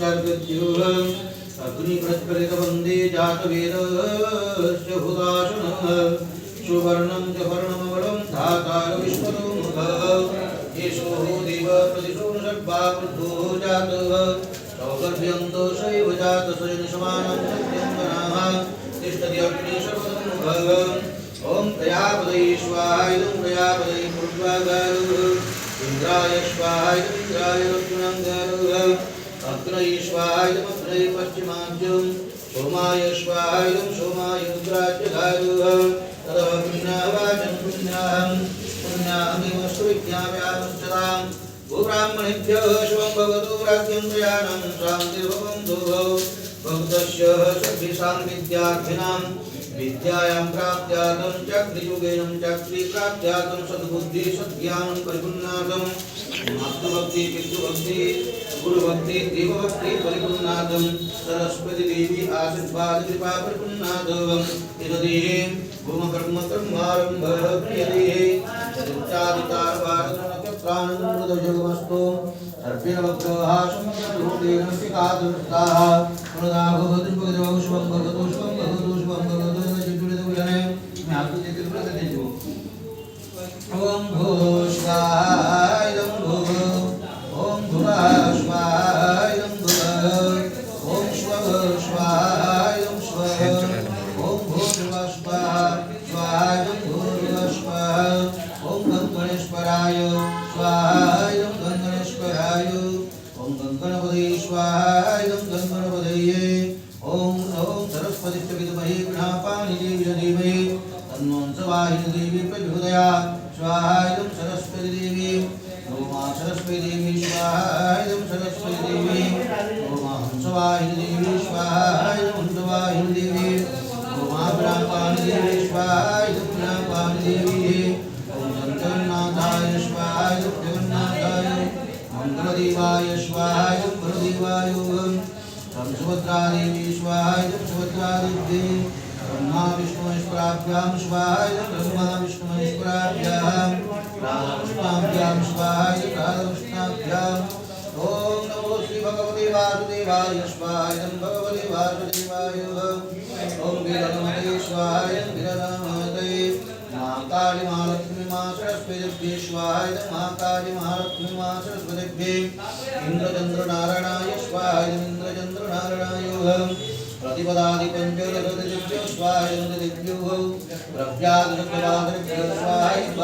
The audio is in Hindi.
सर्वज्ञः अग्निप्रज्वलितवन्दे जातवेदस्य हुदाशनः सुवर्णं च वर्णमवलं धातार विश्वतोमुखः येषो देव प्रतिशो षड्भावृद्धो जातः सौगर्भ्यन्तो शैव जातशयनसमानं सत्यं तिष्ठति अग्निः सर्वतोमुखः ॐ प्रजापतये स्वाहा इदं प्रजापतये पूर्वागारुः इंद्राय स्वाहा इदं इंद्राय दक्षिणागारुः अग्नये स्वाहा इदं अग्नये पश्चिमाज्यं सोमाय स्वाहा इदं सोमाय उत्तराज्यगारुः ततः पुण्यावाचं पुण्याहमिव सुविज्ञाव्यामश्चतां गोब्राह्मणेभ्यः शुभं भवतु राज्ञं प्रयाणं शान्तिर्भवन्तु भक्तस्य सद्भिषां विद्यार्थिनां विद्यायां प्राप्त्यार्थं चक्रियुगेनं चक्री प्राप्त्यार्थं सद्बुद्धि सद्ज्ञानं परिपूर्णार्थं मातृभक्ति पितृभक्ति गुरुभक्ति देवभक्ति परिपूर्णार्थं सरस्वती देवी आशीर्वाद कृपा परिपूर्णार्थं यदि भूमकर्म कर्मारम्भः क्रियते चतुर्चारितारवारनक्षत्राणमृतयोगमस्तु सर्वेण भक्तः समग्रभूतेन सिकादुष्टाः पुनदा भवतु भगवतो शुभं भवतु शुभं भवतु शुभं भवतु मैं आपको चित्र प्रति दे दूं ओम भो स्वाहाय ओम भो ओम भुवा स्वाहाय ओम भुवा ओम स्वः स्वाहाय ओम स्वः ओम भो स्वाहा स्वाहाय ओम भो स्वाहा ओम गणेश्वराय स्वाहाय ओम गणेश्वराय ओम गणपतये स्वाहाय ओम गणपतये ओम ओम सरस्वती विद्महे गणापानि देवी धीमहि तन्नो वाहिनी देवी प्रचोदयात् स्वाहा इदं सरस्वती देवी नमः सरस्वती देवी स्वाहा इदं सरस्वती देवी नमः हंसवाहिनी देवी स्वाहा इदं हंसवाहिनी देवी नमः ब्रह्माणि देवी स्वाहा इदं ब्रह्माणि देवी ओम जगन्नाथाय स्वाहा इदं जगन्नाथाय मंगलदेवाय स्वाहा इदं मंगलदेवाय सुभद्रा देवी स्वाहा इदं सुभद्रा देवी ब्रह्मा विष्णु महेश्वराभ्यां स्वाहा इदं ब्रह्मा विष्णु महेश्वराभ्यां राधाकृष्णाभ्यां स्वाहा इदं राधाकृष्णाभ्यां ओम नमो श्री भगवते वासुदेवाय स्वाहा इदं भगवते वासुदेवाय ओम वीरनमते स्वाहा इदं वीरनमते महाकाली महालक्ष्मी मां सरस्वती स्वाहा इदं महाकाली महालक्ष्मी मां सरस्वती इंद्रचंद्र नारायणाय स्वाहा इदं इंद्रचंद्र नारायणाय प्रतिपदादि पंचदशदिभ्यो स्वाहा इदं दिभ्यो प्रव्यादशदिभ्यो स्वाहा इदं